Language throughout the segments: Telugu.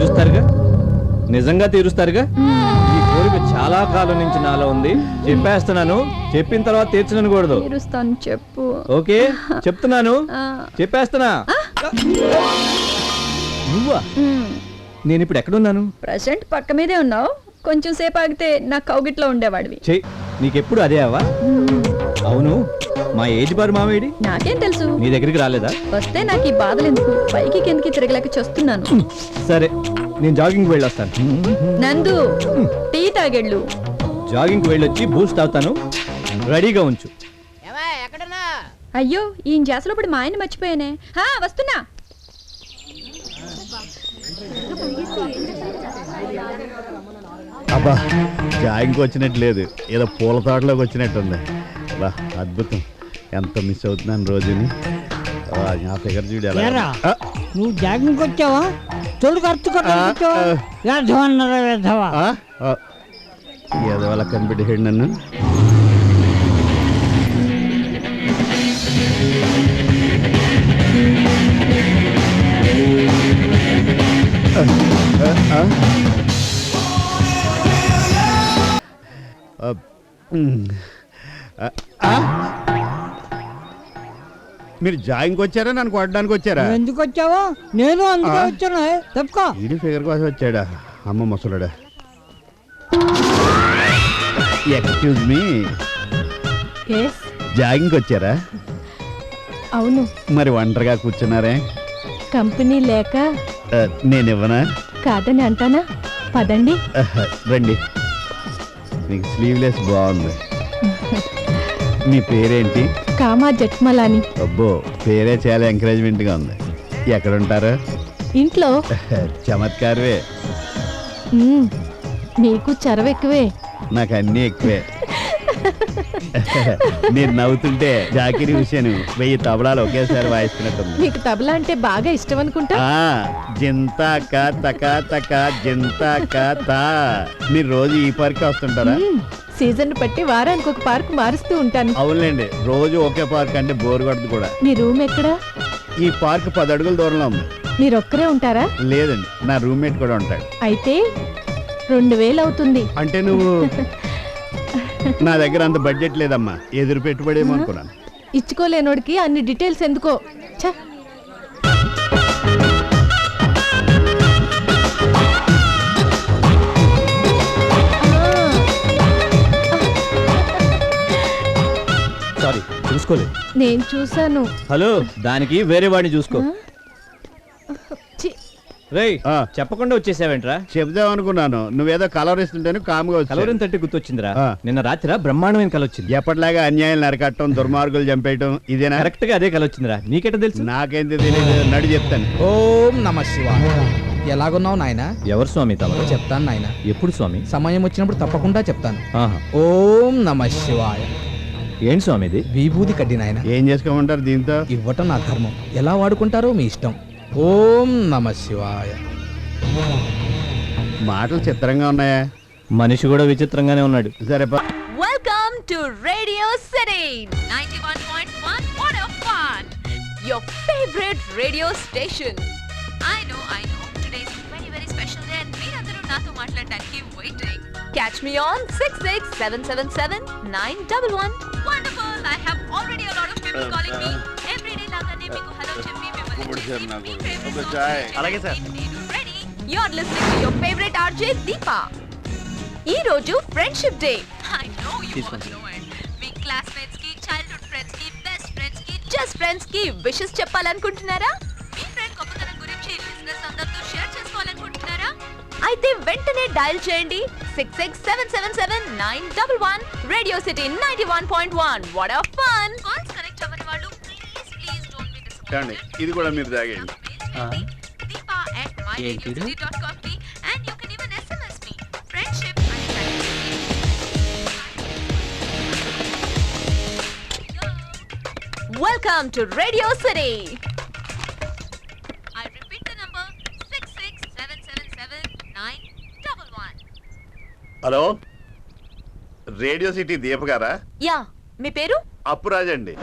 తీరుస్తారుగా, నిజంగా తీరుస్తారుగా? ఈ కోరిక చాలా కాలం నుంచి నాలో ఉంది. చెప్పేస్తున్నాను, చెప్పిన తర్వాత తీర్చనకూడదు. తీరుస్తాను, చెప్పు. ఓకే చెప్తున్నాను, చెప్పేస్తున్నా. నువ్వా? నేను ఇప్పుడు ఎక్కడున్నాను? ప్రెసెంట్ పక్క మీదే ఉన్నావు. కొంచెం సేపు ఆగితే నా కౌగిట్లో ఉండేవాడివి. చెయ్యి, నీకెప్పుడు అదే అవ్వా? అవును, మా ఏజ్ బారు మావేడి? నాకేం తెలుసు? నీ దగ్గరికి రాలేదా? వస్తే నాకు ఈ బాధలు ఎందుకు? పైకి కిందకి తిరగలేక చూస్తున్నాను. సరే, నేను జాగింగ్కి వెళ్ళొస్తాను. నందు, టీ తాగెళ్ళు. జాగింగ్కి వెళ్ళొచ్చి బూస్ట్ తాగుతాను, రెడీగా ఉంచు. అయ్యో, ఈ జాసలో పడి మా ఆయన మర్చిపోయానే. వస్తున్నా. అబ్బా, జాయింగ్కి వచ్చినట్టు లేదు, ఏదో పూల తోటలోకి వచ్చినట్టుంది. బా అద్భుతం, ఎంత మిస్ అవుతున్నాను రోజుని. నా ఫిగర్ చూడు ఎలా. నువ్వు జాగింగ్కి వచ్చావా? తోడు ఖర్చు ఏదో వాళ్ళ కనిపెట్టేసాడు నన్ను. మీరు జాయింగ్కి వచ్చారా, నన్ను కొట్టడానికి వచ్చారా? ఎందుకు వచ్చావా? నేను అందుకే వచ్చాను. తప్పుకో. ఈడి ఫిగర్ కోసం వచ్చాడా? అమ్మ ముసలుడా. ఎక్స్క్యూజ్ మీ, జాగింగ్కి వచ్చారా? అవును. మరి ఒంటరిగా కూర్చున్నారే? కంపెనీ లేక. నేను ఇవ్వనా? కాదని అంటానా? పదండి. రండి, మీకు స్లీవ్లెస్ బాగుంది. మీ పేరేంటి? కామా జట్మలాని. అబ్బో, పేరే చాలా ఎంకరేజ్మెంట్ గా ఉంది. ఎక్కడ ఉంటారు? ఇంట్లో. చమత్కారవే. నీకు చరవెక్కువే. నాకు అన్నీ ఎక్కువే. నేను నవ్వుతుంటే జాకిరి హుసేను 1000 తబలాలు ఒకేసారి వాయిస్తున్నట్టుంది. నీకు తబలా అంటే బాగా ఇష్టం అనుకుంటా. జింతా కా తకా తకా జింతా కా తా. మీరు రోజు ఈ పార్క్ వస్తుంటారా? సీజన్ బట్టి వారానికి ఒక పార్క్ మారుస్తూ ఉంటాను. అవునులేండి, రోజు ఒకే పార్క్ అంటే బోర్ కొడదు కూడా. మీ రూమ్ ఎక్కడా? ఈ పార్క్ 10 అడుగుల దూరంలో ఉంది. మీరు ఒక్కరే ఉంటారా? లేదండి, నా రూమ్మేట్ కూడా ఉంటాడు. అయితే 2000 అవుతుంది. అంటే నువ్వు నా దగ్గర అంత బడ్జెట్ లేదమ్మా, ఎదురు పెట్టుబడేమో అనుకున్నాను. ఇచ్చుకోలేనోడికి అన్ని డీటెయిల్స్ ఎందుకో. సారీ, చూసుకోలేదు. నేను చూసాను. హలో, దానికి వేరే వాడిని చూసుకో. రేయ్, చెప్పకుండా వచ్చేసావేంట్రా? చెప్దాం అనుకున్నాను, నువ్వేదో కలర్ ఇస్తుంటేనే కాముగా వచ్చావు. కలవరం తట్టి గుర్తొచ్చిందిరా. నిన్న రాత్రి బ్రహ్మాండమైన కల వచ్చింది. ఎప్పటిలాగా అన్యాయం నరకట్టడం, దుర్మార్గులు చంపేయటం ఇదేనా? కరెక్ట్ గా అదే కల వచ్చిందిరా. నీకెట తెలుసు? నాకేంది తెలియదు, నడు చెప్తాను. ఓం నమ శివాయ. ఎలాగున్నావు నాయన? ఎవరు స్వామి తమరు? చెప్తాను నాయన. ఎప్పుడు స్వామి? సమయం వచ్చినప్పుడు తప్పకుండా చెప్తాను. ఓం నమ శివాయ. ఏంటి స్వామి ఇది? విభూది కడ్డి నాయన. ఏం చేసుకోమంటారు దీంతో? ఇవ్వటం నా ధర్మం, ఎలా వాడుకుంటారో మీ ఇష్టం. ఓం నమ శివాయ. మాటలు చిత్రంగా ఉన్నాయా? మనిషి కూడా విచిత్రంగానే ఉన్నాడు. సరే, welcome to radio city 91.1. What a fun! Your favorite radio station. I know. Today is a very special day and మీరందరూ నాతో మాట్లాడడానికి waiting. Catch me on 66777911. Wonderful! I have already a lot of people calling me. Every day లాగానే మీకు హలో చెప్పి అలాగే sir. ready. You're listening to your favorite RJ Deepa. ఈ రోజు friendship day. I know you all know it. Me classmates కి, చైల్డ్హుడ్ ఫ్రెండ్స్ కి, బెస్ట్ ఫ్రెండ్స్ కి, జస్ట్ ఫ్రెండ్స్ కి విషెస్ చెప్పాలనుకుంటున్నారా? మీ ఫ్రెండ్ గొప్పతనం గురించి లిసనర్స్ అందరితో షేర్ చేసుకోవాలనుకుంటున్నారా? అయితే వెంటనే డయల్ చేయండి 66777911. Radio city 91.1. What a fun! Calls connect అవ్వని వాళ్ళు ప్లీజ్ డోంట్ బి డిసప్పాయింటెడ్. ఇది కూడా మీరు తాగండి. deepa@myuniversity.com and you can even SMS me. Friendship Welcome to Radio City. I repeat the number 66777911. Hello, radio city Deepa గారా? యా, మీ పేరు? అప్పురాజ్ అండి.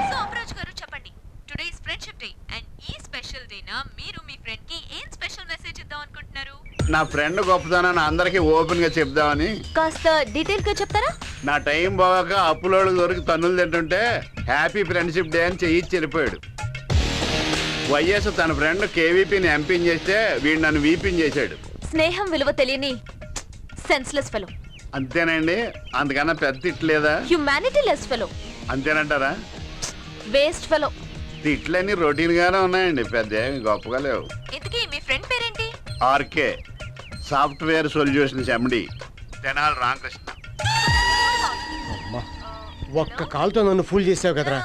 సో అప్రోచ్ గారు చెప్పండి, today is friendship day and ఈ స్పెషల్ డే నా మీరు మీ ఫ్రెండ్ కి ఏం స్పెషల్ మెసేజ్ ఇద్దాం నా ఫ్రెండ్ గొప్పతనాన్ని అందరికీ ఓపెన్ గా చెప్దామని. కాస్త డీటెయిల్ గా చెప్తారా? నా టైం బాగాక అప్పులోడు దొరికి తన్నులు తింటుంటే హ్యాపీ ఫ్రెండ్షిప్ డే అని చెయ్యి చెరిపోయాడు. వైఎస్ తన ఫ్రెండ్ కేవీపీని ఎంపీని చేస్తే వీడు నన్ను వీపీని చేశాడు. స్నేహం విలువ తెలియని సెన్స్లెస్ ఫెలో. అంతేనండి, అందుకన్నా పెద్ద తిట్లేదా? Humanity less fellow. అంతేనంటారా? Waste fellow. తిట్లన్నీ రొటీన్ గానే ఉన్నాయండి, పెద్ద ఏమి గొప్పగా లేవు. ఇంతకీ మీ ఫ్రెండ్ పేరేంటి? RK software solutions MD, Tenali Ramakrishna. ఒక్క కాల్తో నన్ను ఫుల్ చేసావు కదరా.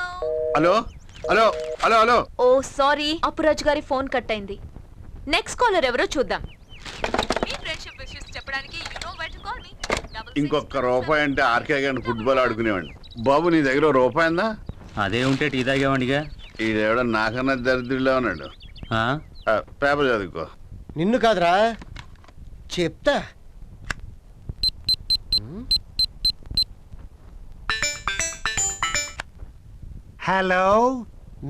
Hello hello hello hello. Oh sorry, Appuraju గారి ఫోన్ కట్ అయింది. నెక్స్ట్ కాలర్ ఎవరో చూద్దాం. మీ ఫ్రెండ్షిప్ విషెస్ చెప్పడానికి you know where to call me. ఇంకొక రూపాయి అంటే ఆర్కే గారిని ఫుట్బాల్ ఆడుకునేవాడిని. బాబు నీ దగ్గర ఓ రూపాయి ఉందా? అదే ఉంటే టీ తాగేవాడిగా. ఈడెవడో నాకన్నా దరిద్రుల్లో ఉన్నాడు. పేపర్ చదువుకో. నిన్ను కాదురా చెప్తా. హలో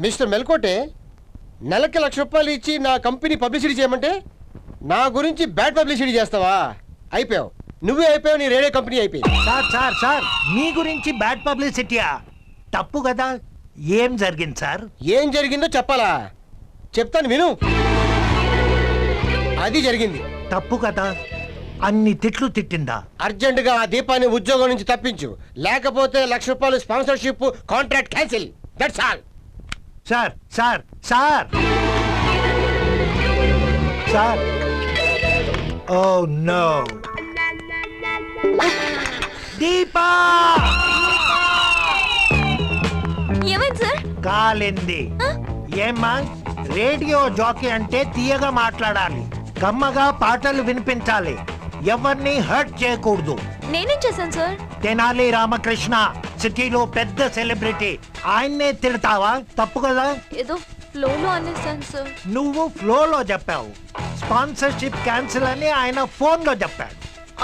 మిస్టర్ మెల్కోటే, నెలకి ₹1,00,000 ఇచ్చి నా కంపెనీ పబ్లిసిటీ చేయమంటే నా గురించి బ్యాడ్ పబ్లిసిటీ చేస్తావా? అయిపోయావు, నువ్వే అయిపోయావు, నీ రేడియో కంపెనీ అయిపోయింది. సార్ మీ గురించి బ్యాడ్ పబ్లిసిటీయా? తప్పు కదా. ఏం జరిగింది సార్? ఏం జరిగిందో చెప్పాలా? చెప్తాను విను. అది జరిగింది. తప్పు కదా. అన్ని తిట్లు తిట్టిందా? అర్జెంటుగా ఆ దీపాన్ని ఉద్యోగం నుంచి తప్పించు, లేకపోతే ₹1,00,000 sponsorship contract cancel. That's all. Sir sir sir sir oh no. Deepa ఏమైంది సార్? కాలింది. ఏమ్మా, రేడియో జాకీ అంటే తీయగా మాట్లాడాలి, కమ్మగా పాటలు వినిపించాలి, ఎవరిని హర్ట్ చేయకూడదు. నేనేం చేశాను సార్? తెనాలి రామకృష్ణ సిటీలో పెద్ద సెలబ్రిటీ, ఆయన్నే తిడతావా? తప్పు కదా. ఏదో ఫ్లోలో అనేసాను సార్. నువ్వు ఫ్లోలో చెప్పావు, స్పాన్సర్షిప్ క్యాన్సిల్ అని ఆయన ఫోన్లో చెప్పాడు.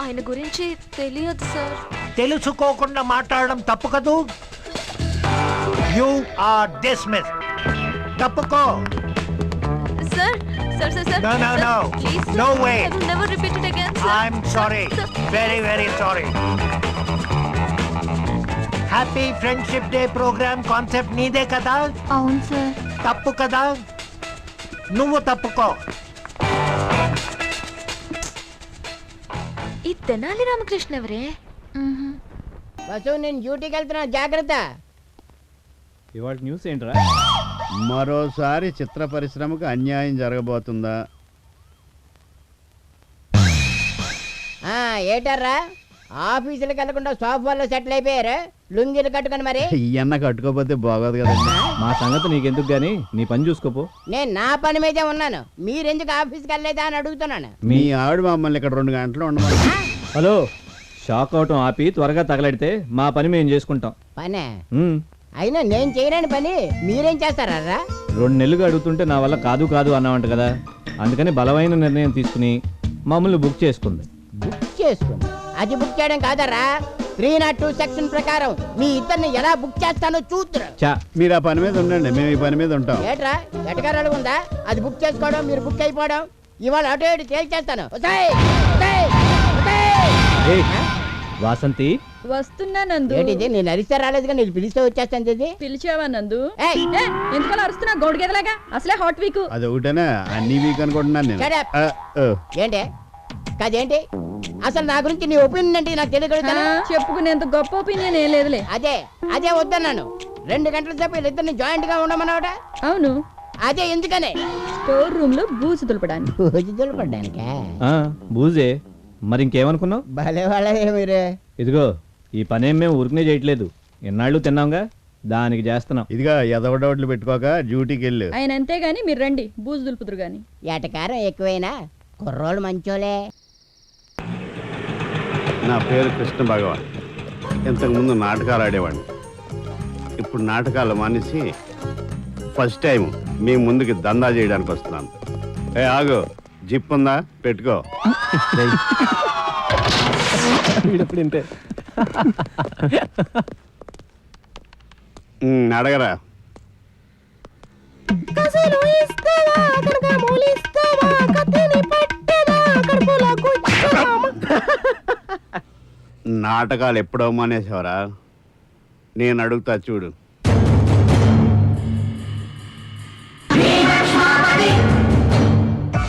ఆయన గురించి తెలియదు సార్. తెలుసుకోకుండా మాట్లాడడం తప్పు కదూ. You are dismiss. తప్పుకో. Sir sir sir sir. No, no, sir, no. please, sir. No way. I will never repeat it again, sir. I'm sorry. Sir. Very, very sorry. Happy friendship day program concept నీదే కదా. అవును సార్. తప్పు కదా. నువ్వు తప్పుకో. ఈ తెనాలి రామకృష్ణ ఎవరే? బస్సు, నేను డ్యూటీకి వెళ్తున్నా, జాగ్రత్త. ఇవాళ న్యూస్ ఏంట్రా? మరోసారి చిత్ర పరిశ్రమకు అన్యాయం జరగబోతుందా? ఏటారా ఆఫీసులకు వెళ్లకుండా సోఫాలో సెటిల్ అయిపోయారు, లుంగిలు కట్టుకొని. మరి ఇవన్న కట్టుకోపోతే బాగోదు కదండి. మా సంగతి నీకెందుకు గానీ నీ పని చూసుకోపో. నేను నా పని మీదే ఉన్నాను, మీరెందుకు ఆఫీస్కి వెళ్ళలేదా అని అడుగుతున్నాను. మీ ఆవిడ మమ్మల్ని ఇక్కడ 2 గంటలు ఉండమని. హలో, షాక్ అవటం ఆపి త్వరగా తగలడితే మా పని మేము చేసుకుంటాం. పనే ఉమ్, అయినా నేను చేయలేని పని మీరేం చేస్తారా? 2 నెలలుగా అడుగుతుంటే నా వల్ల కాదు అన్నావంట కదా, అందుకని బలమైన నిర్ణయం తీసుకుని మమ్మల్ని బుక్ చేసుకుంది. బుక్ చేసుకుంది? అది బుక్ చేయడం కాదరా, 302 సెక్షన్ ప్రకారం మీ ఇద్దరిని ఎలా బుక్ చేస్తానో చూద్దరు. చా, మీరు ఆ పని మీద ఉండండి, మేము ఈ పని మీద ఉంటాం. ఏట్రా ఎటకారాలు ఉందా? అది బుక్ చేసుకోవడం, మీరు బుక్ అయిపోవడం. ఇవాళ అటు ఇటు తేల్చేస్తాను. ఏయ్, వాసంతి వస్తున్నా నందు. ఏంటిది, నేను అరిస్తే రాలేదుగా, నేను పిలిస్తే వచ్చేస్తాను. ఇది పిలిచావా నందు? ఏయ్! ఎందుకలా అరుస్తున్నా గౌడిగేదలాగా? అసలే హాట్ వీక్. అది ఒకటేనా? అన్ని వీక్ అనుకుంటున్నాను నేను. Shut up. ఆ. ఏంటి కాదేంటి? అసలు నా గురించి నీ ఒపీనియన్ అంటే నాకు తెలియగలుగుతాను. చెప్పుకునేంత గొప్ప ఒపీనియన్ ఏం లేదులే. అదే వద్దన్నాను. 2 గంటల సేపు వీళ్ళిద్దరిని జాయింట్ గా ఉండమన్నావుట. అవును, అదే ఎందుకనే? స్టోర్ రూమ్ లో బూజు దులపడానికి. బూజు దులపడానికా? బూజే, మరి ఇంకేమనుకున్నావు? భలే వాళ్ళే మీరే. ఇదిగో, ఈ పనేం మేము ఊరికనే చేయట్లేదు, ఎన్నాళ్ళు తిన్నాంగా, దానికి చేస్తున్నాం. ఇదిగా ఎదవడోట్లు పెట్టుకోక డ్యూటీకి వెళ్ళు. ఆయన అంతేగాని మీరు రండి, బూజు దులుపుదురు గాని. ఏటకారం ఎక్కువైనా కుర్రోళ్ళు మంచోలే. నా పేరు కృష్ణ భగవాన్. ఇంతకుముందు నాటకాలు ఆడేవాడిని. ఇప్పుడు నాటకాలు మానేసి ఫస్ట్ టైం మీ ముందుకి దందా చేయడానికి వస్తున్నాను. ఆగు, జిప్ ఉందా? పెట్టుకో. అడగరా. కసలు ఇస్తావా కనక మూలిస్తావా కత్తిని పట్టదా కడుపులో నాటకాలు ఎప్పుడో మానేసావరా? నేను అడుగుతా చూడు.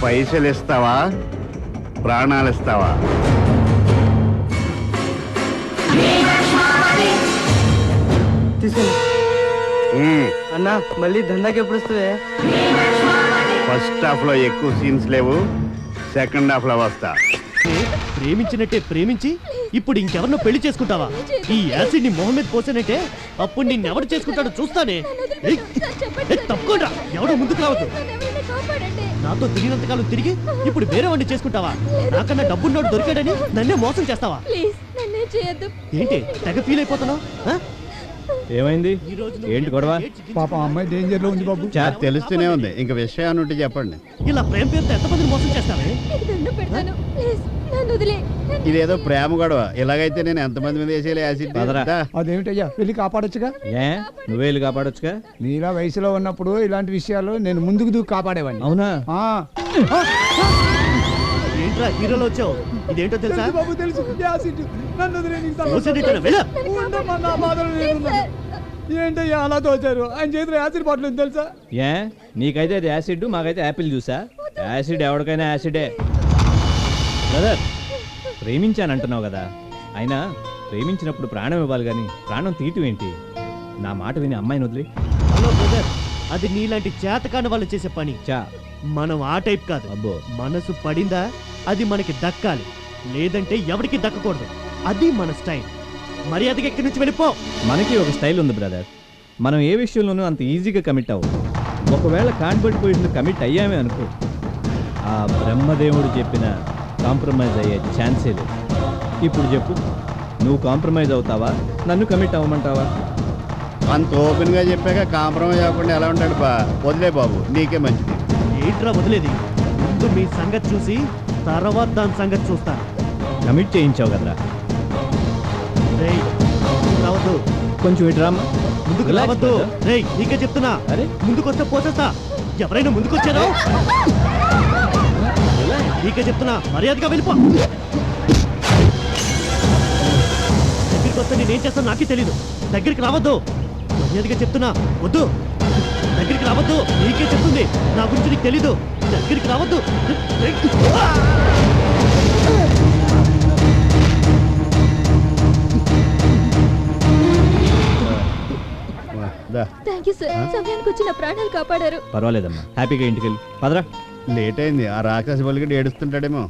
పైసలు ఇస్తావా, ప్రాణాలు ఇస్తావా? అన్నా మళ్ళీ దందాకి ఎప్పుడు వస్తుంది? ఫస్ట్ హాఫ్ లో ఎక్కువ సీన్స్ లేవు, సెకండ్ హాఫ్ లో వస్తా. ప్రేమించినట్టే ప్రేమించి ఇప్పుడు ఇంకెవరినో పెళ్లి చేసుకుంటావా? ఈ యాసిడ్ ని మొహం మీద పోసానంటే అప్పుడు నిన్నెవరు చేసుకుంటాడో చూస్తానే. తప్పకుండా ఎవడో ముందుకు రావద్దు. నాతో తిరిగినంతకాలం తిరిగి ఇప్పుడు వేరే వాడిని చేసుకుంటావా? నాకన్నా డబ్బున్నోడు దొరికాడని నన్నే మోసం చేస్తావా? ఏంటి తెగ ఫీల్ అయిపోతున్నావు? ఏమైంది? ఏంటి గొడవ? పాపం అమ్మాయి డేంజర్ లో ఉంది బాబు. తెలుస్తూనే ఉంది, ఇంక విషయం ఉంటే చెప్పండి. ఇలా ప్రేమ పేరుతో ఎంతమందిని మోసం చేస్తావే? ఇదేదో ప్రేమ గొడవ, ఇలాగైతే నేను ఎంతమంది మీద వేసేయాలి యాసిడ్? పదరా. అదేమిటయ్యా వెళ్ళి కాపాడొచ్చుగా. ఏ నువ్వే వెళ్ళి కాపాడొచ్చుగా. నీలా వయసులో ఉన్నప్పుడు ఇలాంటి విషయాలు నేను ముందుకు దూకి కాపాడేవాడిని. అవునా? ఏంట్రా హీరోలో వచ్చావు? ఇదేంటో తెలుసా? బాబు తెలుసు. యాసిడ్ నన్ను వదిలేయ్, నీకు సలహా మోసేటేనా? వెళ్ళు. ఉండమ్మా, నా బాధలు నేనున్నాను. ఏంటయ్యా అలా తోచారు? ఆయన చేతిలో యాసిడ్ బాటిల్ ఉంది తెలుసా? ఏ నీకైతే అది యాసిడ్, మాకైతే యాపిల్ జ్యూసా? యాసిడ్ ఎవరికైనా యాసిడే. బ్రదర్, ప్రేమించానంటున్నావు కదా, అయినా ప్రేమించినప్పుడు ప్రాణం ఇవ్వాలి కానీ ప్రాణం తీయటం ఏంటి? నా మాట విని అమ్మాయిని వదిలి. హలో బ్రదర్, అది నీలాంటి చేతకాని వాళ్ళు చేసే పని. చా మనం ఆ టైప్ కాదు. అబ్బో. మనసు పడిందా అది మనకి దక్కాలి, లేదంటే ఎవరికి దక్కకూడదు. అది మన స్టైల్. మర్యాదగా ఇక్కడి నుంచి వెళ్ళిపో. మనకి ఒక స్టైల్ ఉంది బ్రదర్. మనం ఏ విషయంలోనూ అంత ఈజీగా కమిట్ అవ్వం. ఒకవేళ కాన్వర్ట్ పొజిషన్ కమిట్ అయ్యామే అనుకో, ఆ బ్రహ్మదేవుడు చెప్పిన కాంప్రమైజ్ అయ్యే ఛాన్సే లేదు. ఇప్పుడు చెప్పు, నువ్వు కాంప్రమైజ్ అవుతావా, నన్ను కమిట్ అవ్వమంటావా? అంత ఓపెన్ గా చెప్పాక కాంప్రమైజ్ అవ్వకుండా ఎలా ఉంటాడు బా? వదిలే బాబు, నీకే మంచిది. ఏంట్రా వదిలేది? ముందు మీ సంగతి చూసి తర్వాత దాని సంగతి చూస్తాను. కమిట్ చేయించావు కదరా. రేయ్, రావద్దు. కొంచెం ఇటు రామ్మా. ముందుకు Relax, రావద్దు. brother. రేయ్, నీకే చెప్తున్నా. అరే ముందుకొస్తే పోసేస్తా. ఎవరైనా ముందుకొచ్చారో నీకే చెప్తున్నా, మర్యాదగా వెళ్ళిపో. దగ్గరికి వస్తే నేనేం చేస్తాను నాకే తెలీదు. దగ్గరికి రావద్దు. మర్యాదగా చెప్తున్నా, వద్దు. దగ్గరికి రావద్దు. నీకే చెప్తుంది, నా గురించి నీకు తెలీదు. దగ్గరికి రావద్దు. థ్యాంక్ యూ సార్, సమయానికి వచ్చి నా ప్రాణాలు కాపాడారు. పర్వాలేదమ్మా, హ్యాపీగా ఇంటికి వెళ్ళి పదరా. లేట్ అయింది, ఆ రాక్షసి బలికి ఏడుస్తుంటాడేమో.